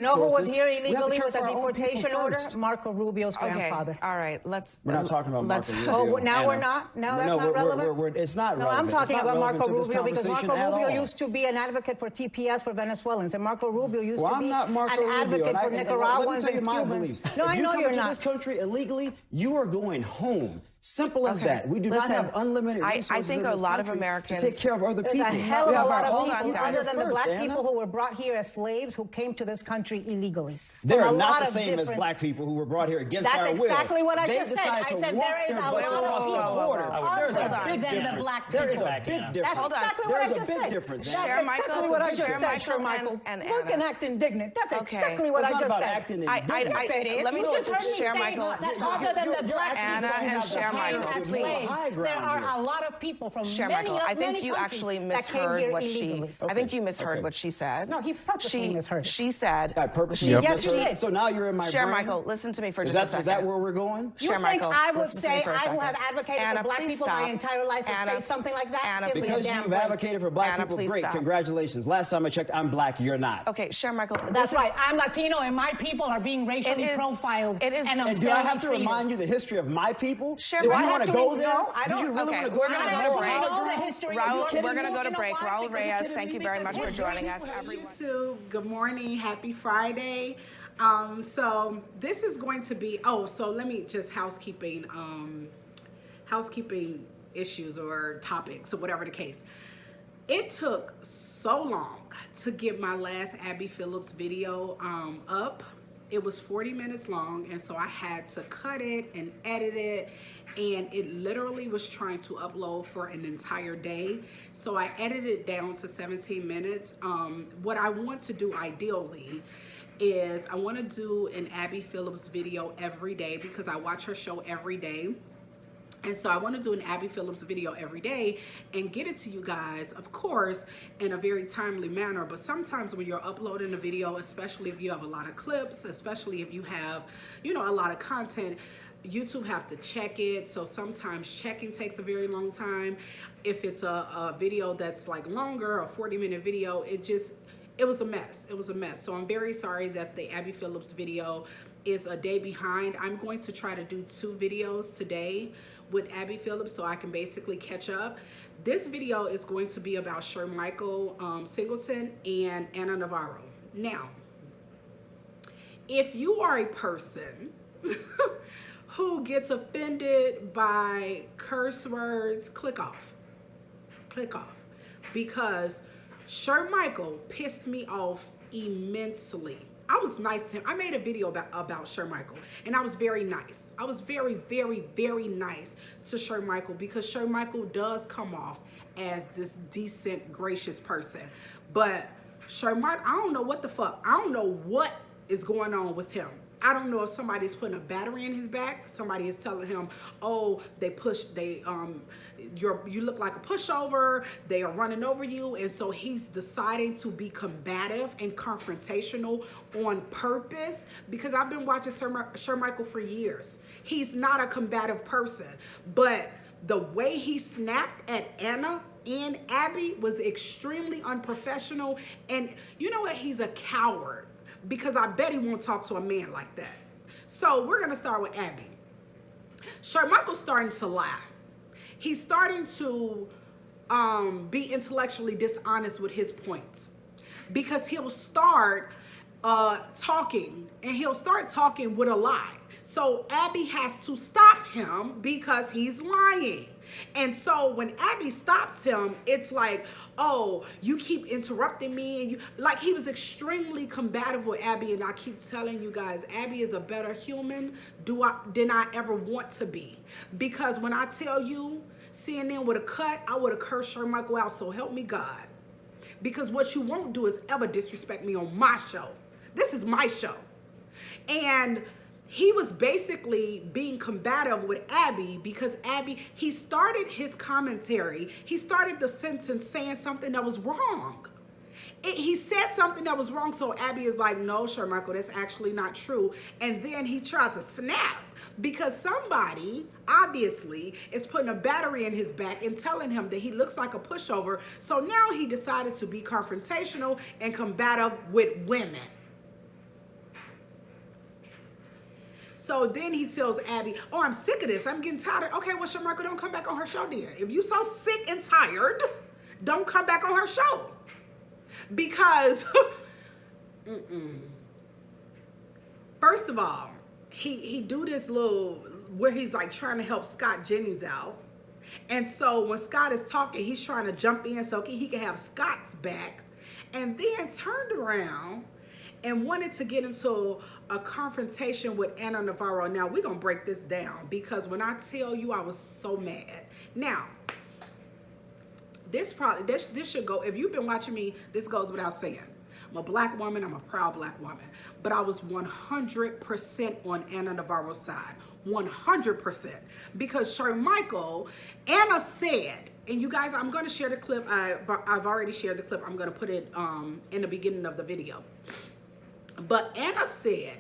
know who was here illegally with a deportation order? Marco Rubio's grandfather. All right, we're not talking about Marco Rubio. Oh, now we're not? No, that's not relevant? It's not no, relevant. I'm talking about Marco Rubio because Marco Rubio all. used to be an advocate for TPS for Venezuelans, and Marco Rubio used to be an advocate for Nicaraguans and Cubans. No, I know you're not. If you come to this country illegally, you are going home. Simple as that. We do not have unlimited resources. I think a lot of Americans to take care of other people. There's a hell of a lot of people, other than the black people who were brought here as slaves, who came to this country illegally. They're not the same as black people who were brought here against our will. That's exactly what I just said. I said there is a lot of people There's a big difference. There is a big difference. That's exactly what I just said. There's a big difference. That's exactly what I just said, SherMichael. Look and act indignant. That's exactly what I just said. Acting indignant. Let me just SherMichael. That's other than the black Anna and SherMichael, please. There are a lot of people from many I think you actually misheard what she. I think you misheard what she said. No, he purposely misheard. She said. I purposely yes, she did. So now you're in my brain. SherMichael, listen to me for just a second. Is that where we're going? You think I would say I will have advocated for black people my entire life and say something like that? Anna, because you've advocated for black people, great. Congratulations. Last time I checked, I'm black. You're not. Okay, SherMichael. That's right. I'm Latino, and my people are being racially profiled. It is. And do I have to remind you the history of my people? SherMichael. Do you want to go there? No, I don't. Do you really want to go We're going to go to break. Raul, we're going to go to break. Raul Reyes, thank you very much for joining us, everyone. YouTube, good morning, happy Friday. So this is going to be, so let me just housekeeping issues or topics or whatever the case. It took so long to get my last Abby Phillips video up. It was 40 minutes long, and so I had to cut it and edit it, and it literally was trying to upload for an entire day. So I edited it down to 17 minutes. What I want to do ideally is I want to do an Abby Phillips video every day because I watch her show every day. And so I want to do an Abby Phillips video every day and get it to you guys, of course, in a very timely manner. But sometimes when you're uploading a video, especially if you have a lot of clips, especially if you have, a lot of content, YouTube have to check it. So sometimes checking takes a very long time. If it's a video that's like longer, a 40-minute video, it was a mess. It was a mess. So I'm very sorry that the Abby Phillips video is a day behind. I'm going to try to do 2 videos today with Abby Phillips so I can basically catch up. This video is going to be about SherMichael Singleton and Anna Navarro. Now, if you are a person who gets offended by curse words, click off. Click off. Because SherMichael pissed me off immensely. I was nice to him. I made a video about SherMichael, and I was very nice. I was very, very, very nice to SherMichael because SherMichael does come off as this decent, gracious person. But SherMichael, I don't know what the fuck. I don't know what is going on with him. I don't know if somebody's putting a battery in his back. Somebody is telling him, oh, you look like a pushover. They are running over you. And so he's deciding to be combative and confrontational on purpose because I've been watching SherMichael for years. He's not a combative person, but the way he snapped at Anna and Abby was extremely unprofessional. And you know what? He's a coward. Because I bet he won't talk to a man like that. So we're going to start with Abby. SherMichael's starting to lie. He's starting to be intellectually dishonest with his points. Because he'll start talking, and he'll start talking with a lie. So Abby has to stop him because he's lying. And so when Abby stops him, it's like, oh, you keep interrupting me. And like he was extremely combative with Abby. And I keep telling you guys, Abby is a better human than I ever want to be. Because when I tell you, CNN would have cut, I would have cursed SherMichael out. So help me God. Because what you won't do is ever disrespect me on my show. This is my show. And he was basically being combative with Abby because Abby, he started his commentary. He started the sentence saying something that was wrong. He said something that was wrong. So Abby is like, no, SherMichael, that's actually not true. And then he tried to snap because somebody obviously is putting a battery in his back and telling him that he looks like a pushover. So now he decided to be confrontational and combative with women. So then he tells Abby, oh, I'm sick of this. I'm getting tired. Okay, well, SherMichael, don't come back on her show then. If you so sick and tired, don't come back on her show. Because, first of all, he do this little, where he's like trying to help Scott Jennings out. And so when Scott is talking, he's trying to jump in so he can have Scott's back. And then turned around and wanted to get into a confrontation with Anna Navarro. Now, we're going to break this down, because when I tell you, I was so mad. Now, this should go, if you've been watching me, this goes without saying. I'm a black woman, I'm a proud black woman. But I was 100% on Anna Navarro's side. 100%. Because SherMichael, Anna said, and you guys, I'm going to share the clip. I've already shared the clip. I'm going to put it in the beginning of the video. But Anna said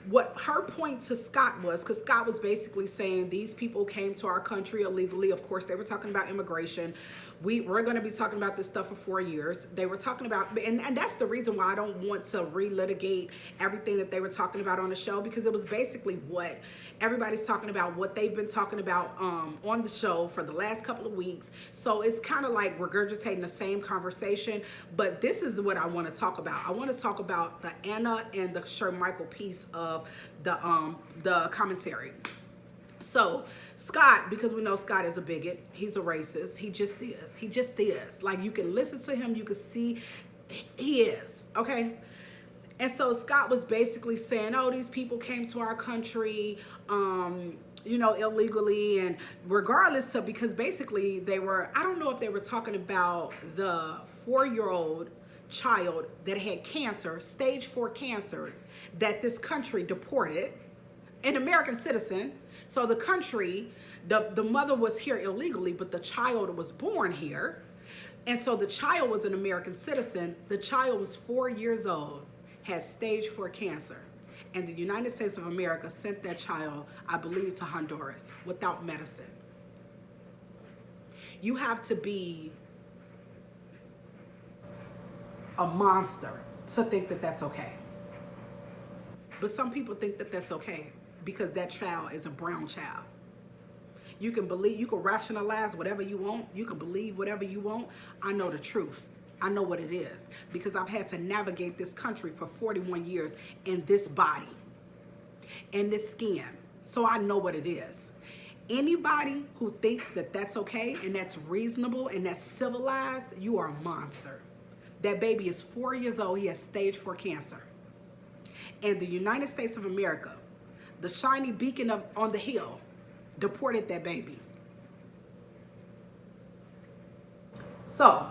what her point to Scott was, because Scott was basically saying these people came to our country illegally. Of course, they were talking about immigration. We're going to be talking about this stuff for 4 years. They were talking about, and that's the reason why I don't want to relitigate everything that they were talking about on the show, because it was basically what everybody's talking about, what they've been talking about on the show for the last couple of weeks. So it's kind of like regurgitating the same conversation, but this is what I want to talk about. I want to talk about the Anna and the SherMichael piece of the commentary. So Scott, because we know Scott is a bigot, he's a racist, he just is. Like, you can listen to him, you can see he is, okay? And so Scott was basically saying, oh, these people came to our country, you know, illegally, and regardless of, because basically they were, I don't know if they were talking about the 4-year-old child that had cancer, stage 4 cancer, that this country deported, an American citizen. So the country, the mother was here illegally, but the child was born here. And so the child was an American citizen. The child was 4 years old, had stage 4 cancer. And the United States of America sent that child, I believe, to Honduras without medicine. You have to be a monster to think that that's okay. But some people think that that's okay because that child is a brown child. You can believe, you can rationalize whatever you want. You can believe whatever you want. I know the truth. I know what it is, because I've had to navigate this country for 41 years in this body, in this skin. So I know what it is. Anybody who thinks that that's okay and that's reasonable and that's civilized, you are a monster. That baby is 4 years old. He has stage 4 cancer. And the United States of America, the shiny beacon on the hill, deported that baby. So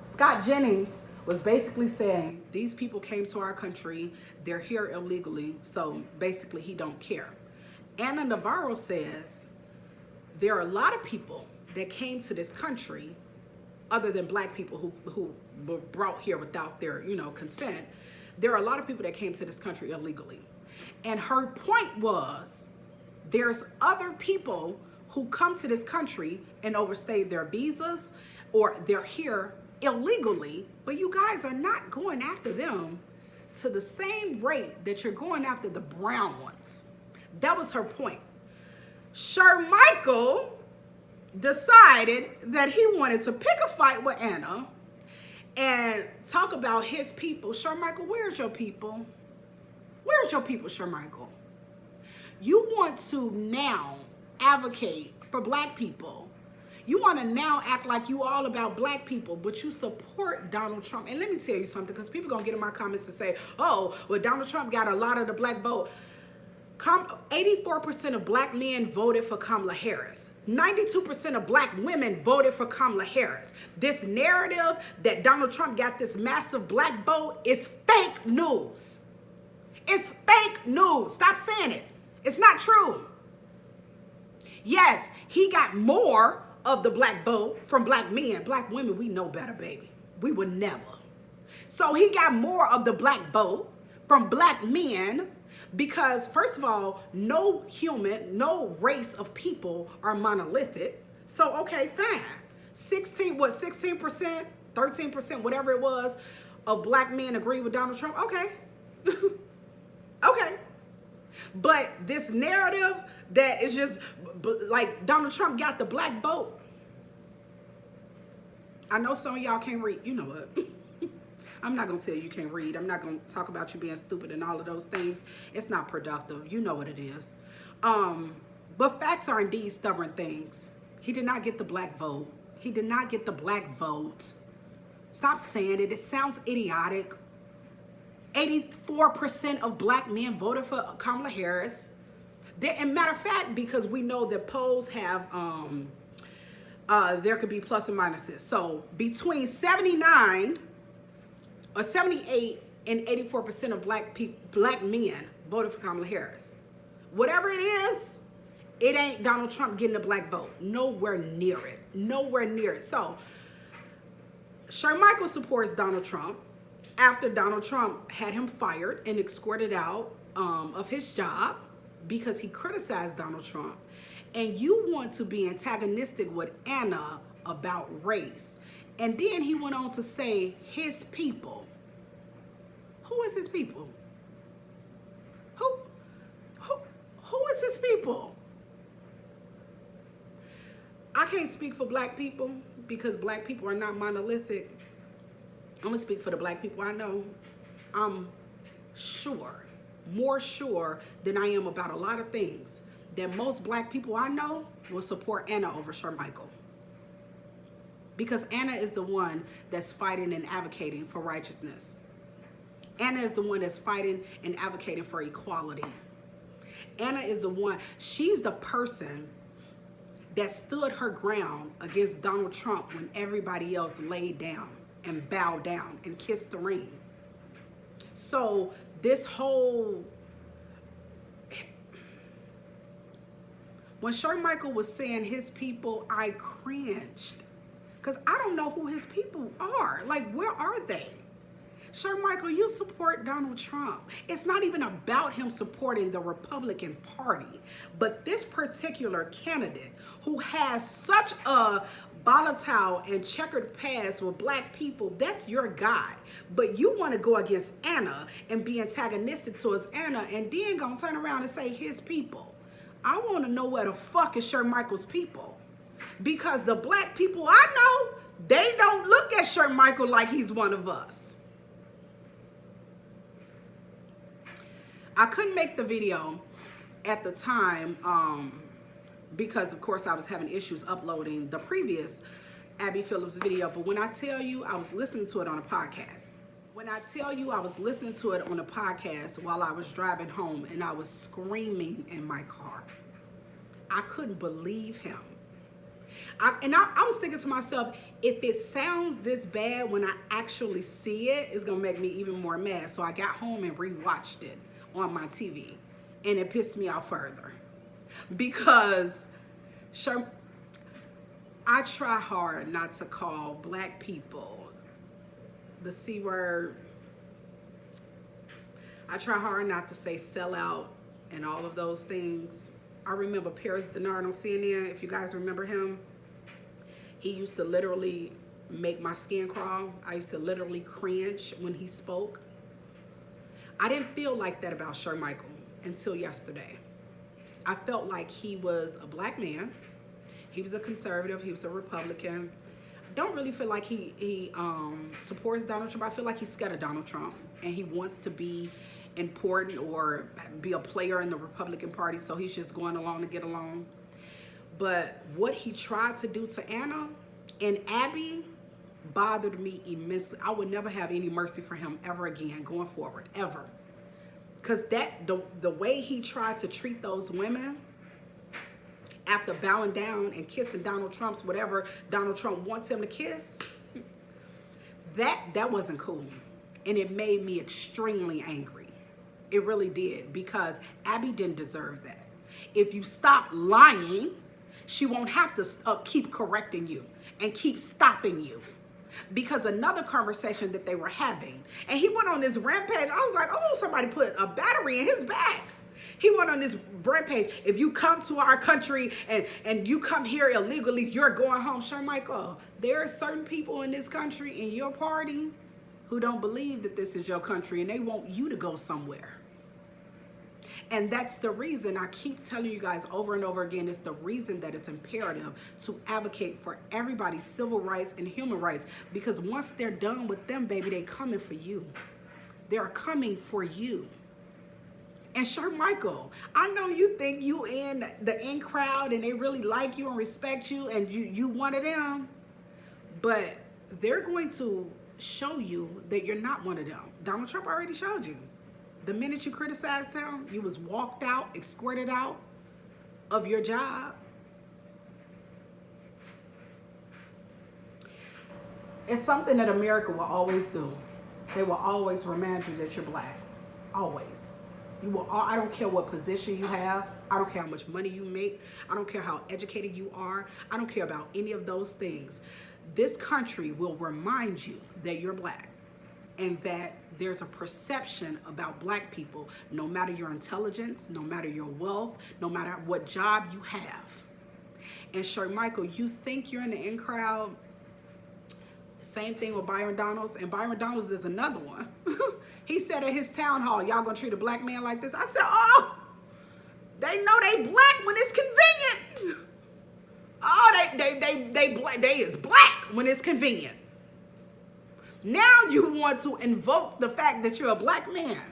Scott Jennings was basically saying these people came to our country, they're here illegally, so basically he don't care. Anna Navarro says there are a lot of people that came to this country, other than black people who were brought here without their, consent. There are a lot of people that came to this country illegally. And her point was, there's other people who come to this country and overstay their visas, or they're here illegally, but you guys are not going after them to the same rate that you're going after the brown ones. That was her point. SherMichael decided that he wanted to pick a fight with Anna and talk about his people. SherMichael, where's your people? Where's your people, SherMichael? You want to now advocate for black people. You want to now act like you all about black people, but you support Donald Trump. And let me tell you something, because people going to get in my comments and say, oh, well, Donald Trump got a lot of the black vote. 84% of black men voted for Kamala Harris. 92% of black women voted for Kamala Harris. This narrative that Donald Trump got this massive black vote is fake news. It's fake news. Stop saying it. It's not true. Yes, he got more of the black vote from black men. Black women, we know better, baby. We would never. So he got more of the black vote from black men because, first of all, no human, no race of people are monolithic. So, okay, fine. 16%, 13%, whatever it was, of black men agree with Donald Trump. Okay. Okay. But this narrative that is just like Donald Trump got the black vote. I know some of y'all can't read. You know what? I'm not going to tell you can't read. I'm not going to talk about you being stupid and all of those things. It's not productive. You know what it is. But facts are indeed stubborn things. He did not get the black vote. He did not get the black vote. Stop saying it. It sounds idiotic. 84% of black men voted for Kamala Harris. And matter of fact, because we know that polls have, there could be plus and minuses. So between 78 and 84% of black men voted for Kamala Harris. Whatever it is, it ain't Donald Trump getting the black vote. Nowhere near it. Nowhere near it. So SherMichael supports Donald Trump after Donald Trump had him fired and escorted out of his job because he criticized Donald Trump. And you want to be antagonistic with Anna about race. And then he went on to say his people. Who is his people? Who is his people? I can't speak for black people because black people are not monolithic. I'm gonna speak for the black people I know. I'm sure, more sure than I am about a lot of things, that most black people I know will support Anna over SherMichael. Because Anna is the one that's fighting and advocating for righteousness. Anna is the one that's fighting and advocating for equality. Anna is the one, she's the person that stood her ground against Donald Trump when everybody else laid down and bowed down and kissed the ring. So this whole, when SherMichael was saying his people, I cringed. Because I don't know who his people are. Like, where are they? SherMichael, you support Donald Trump. It's not even about him supporting the Republican Party, but this particular candidate who has such a volatile and checkered past with black people, that's your guy. But you want to go against Anna and be antagonistic towards Anna and then gonna turn around and say his people. I want to know where the fuck is SherMichael's people. Because the black people I know, they don't look at SherMichael like he's one of us. I couldn't make the video at the time because, of course, I was having issues uploading the previous Abby Phillips video. But when I tell you I was listening to it on a podcast, when I tell you I was listening to it on a podcast while I was driving home and I was screaming in my car, I couldn't believe him. I was thinking to myself, if it sounds this bad when I actually see it, it's going to make me even more mad. So I got home and rewatched it on my TV, and it pissed me off further because I try hard not to call black people the C word. I try hard not to say sellout and all of those things. I remember Paris Denard on CNN, if you guys remember him. He used to literally make my skin crawl. I used to literally cringe when he spoke. I didn't feel like that about SherMichael until yesterday. I felt like he was a black man. He was a conservative. He was a Republican. I don't really feel like he supports Donald Trump. I feel like he's scared of Donald Trump and he wants to be important or be a player in the Republican Party, so he's just going along to get along. But what he tried to do to Anna and Abby bothered me immensely. I would never have any mercy for him ever again going forward, ever. Because the way he tried to treat those women after bowing down and kissing Donald Trump's whatever Donald Trump wants him to kiss, that wasn't cool. And it made me extremely angry. It really did, because Abby didn't deserve that. If you stop lying, she won't have to keep correcting you and keep stopping you. Because another conversation that they were having, and he went on this rampage. I was like, oh, somebody put a battery in his back. He went on this rampage. If you come to our country and you come here illegally, you're going home. SherMichael, there are certain people in this country, in your party, who don't believe that this is your country and they want you to go somewhere. And that's the reason I keep telling you guys over and over again, it's the reason that it's imperative to advocate for everybody's civil rights and human rights. Because once they're done with them, baby, they coming for you. They're coming for you. And SherMichael, I know you think you in the in crowd and they really like you and respect you and you one of them, but they're going to show you that you're not one of them. Donald Trump already showed you. The minute you criticized him, you was walked out, escorted out of your job. It's something that America will always do. They will always remind you that you're black. Always. You will. I don't care what position you have. I don't care how much money you make. I don't care how educated you are. I don't care about any of those things. This country will remind you that you're black and that there's a perception about black people, no matter your intelligence, no matter your wealth, no matter what job you have. And SherMichael, you think you're in the in crowd? Same thing with Byron Donalds, and Byron Donalds is another one. He said at his town hall, y'all gonna treat a black man like this? I said, oh, they know they black when it's convenient. Oh, they is black when it's convenient. Now you want to invoke the fact that you're a black man.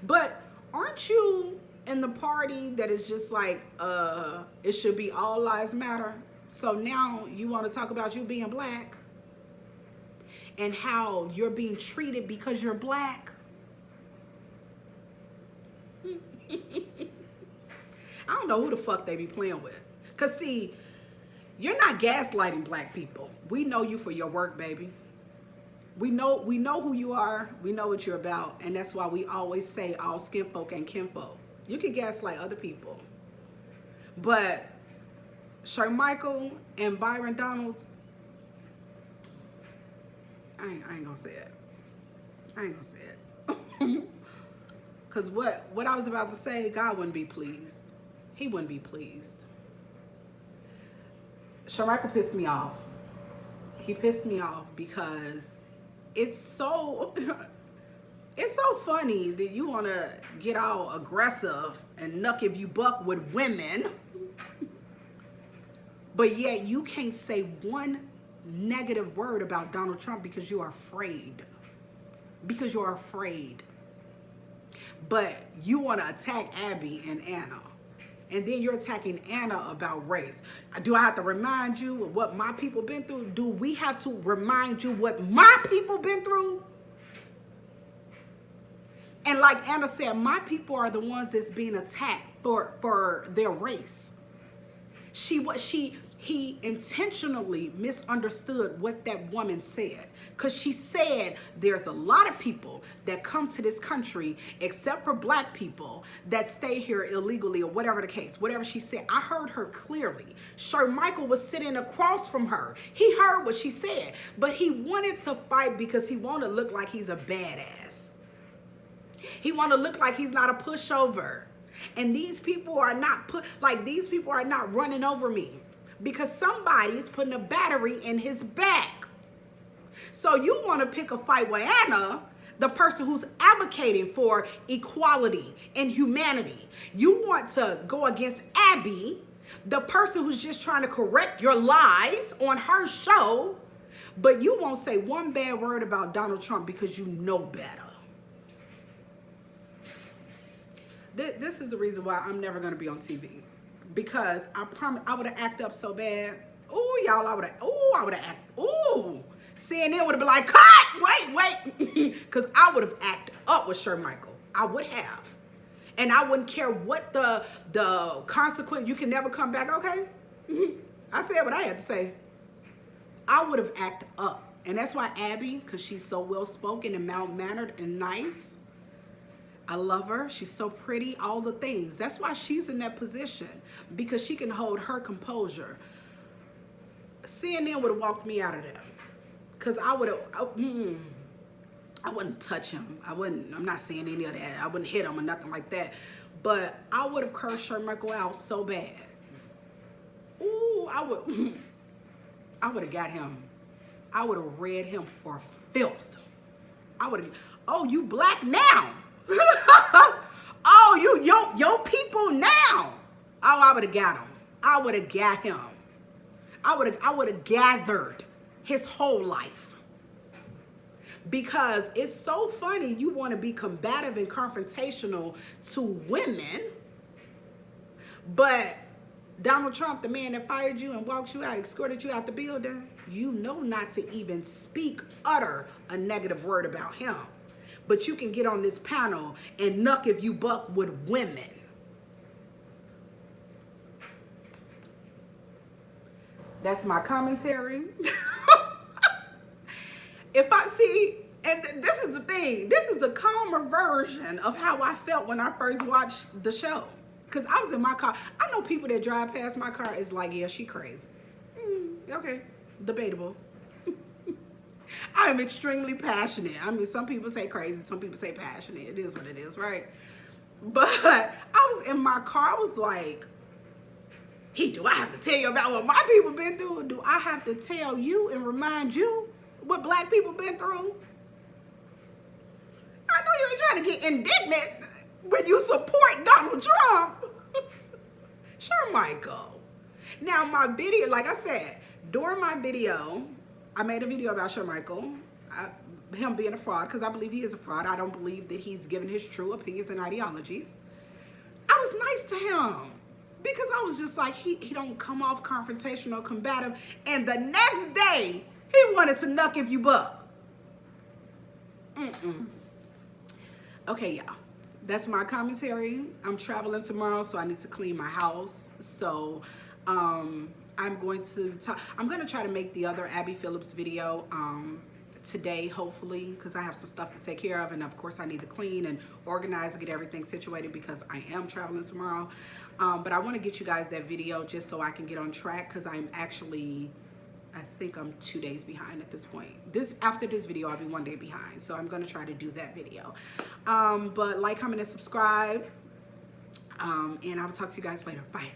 But aren't you in the party that is just like, it should be all lives matter? So now you want to talk about you being black and how you're being treated because you're black? I don't know who the fuck they be playing with. Because see, you're not gaslighting black people. We know you for your work, baby. We know who you are. We know what you're about. And that's why we always say all skin folk and kinfolk. You can gaslight other people. But SherMichael and Byron Donalds, I ain't gonna say it. I ain't gonna say it. Because what I was about to say, God wouldn't be pleased. He wouldn't be pleased. SherMichael pissed me off. He pissed me off because it's so funny that you want to get all aggressive and knuck if you buck with women, but yet you can't say one negative word about Donald Trump because you are afraid. Because you're afraid. But you want to attack Abby and Anna. And then you're attacking Anna about race. Do I have to remind you of what my people been through? Do we have to remind you what my people been through? And like Anna said, my people are the ones that's being attacked for their race. He intentionally misunderstood what that woman said. Because she said there's a lot of people that come to this country, except for black people, that stay here illegally or whatever the case. Whatever she said, I heard her clearly. SherMichael was sitting across from her. He heard what she said, but he wanted to fight because he wanted to look like he's a badass. He wanted to look like he's not a pushover. And these people are not these people are not running over me. Because somebody is putting a battery in his back. So you want to pick a fight with Anna, the person who's advocating for equality and humanity. You want to go against Abby, the person who's just trying to correct your lies on her show, but you won't say one bad word about Donald Trump because you know better. This is the reason why I'm never going to be on TV. Because I promise I would have acted up so bad. Ooh, y'all, I would have acted. Ooh, CNN would have been like, cut, wait. Because I would have acted up with SherMichael. I would have. And I wouldn't care what the consequence, you can never come back, okay? I said what I had to say. I would have acted up. And that's why Abby, because she's so well-spoken and mild-mannered and nice, I love her. She's so pretty, all the things. That's why she's in that position, because she can hold her composure. CNN would have walked me out of there, because I wouldn't touch him. I'm not saying any of that. I wouldn't hit him or nothing like that. But I would have cursed SherMichael out so bad. Ooh, I would have got him. I would have read him for filth. Oh, you black now. Oh, your people now. Oh, I would have got him. I would have got him. I would have gathered his whole life. Because it's so funny, you want to be combative and confrontational to women, but Donald Trump, the man that fired you and walked you out, escorted you out the building, you know not to even utter a negative word about him. But you can get on this panel and knuck if you buck with women. That's my commentary. If I see, and this is the thing, this is a calmer version of how I felt when I first watched the show. Because I was in my car. I know people that drive past my car is like, yeah, she crazy. Okay, debatable. I am extremely passionate. I mean, some people say crazy, some people say passionate. It is what it is, right? But I was in my car, I was like, do I have to tell you about what my people been through? Do I have to tell you and remind you what black people been through? I know you ain't trying to get indignant when you support Donald Trump. SherMichael. Now, my video, like I said, during my video, I made a video about SherMichael, him being a fraud, because I believe he is a fraud. I don't believe that he's given his true opinions and ideologies. I was nice to him because I was just like, he don't come off confrontational, combative, and the next day, he wanted to knuck if you buck. Okay, y'all. That's my commentary. I'm traveling tomorrow, so I need to clean my house. So I'm going to try to make the other Abby Phillips video today, hopefully, because I have some stuff to take care of, and of course I need to clean and organize and get everything situated because I am traveling tomorrow. But I want to get you guys that video just so I can get on track, because I'm actually, I think I'm 2 days behind at this point. After this video, I'll be 1 day behind. So I'm going to try to do that video. But like, comment, and subscribe. And I'll talk to you guys later. Bye.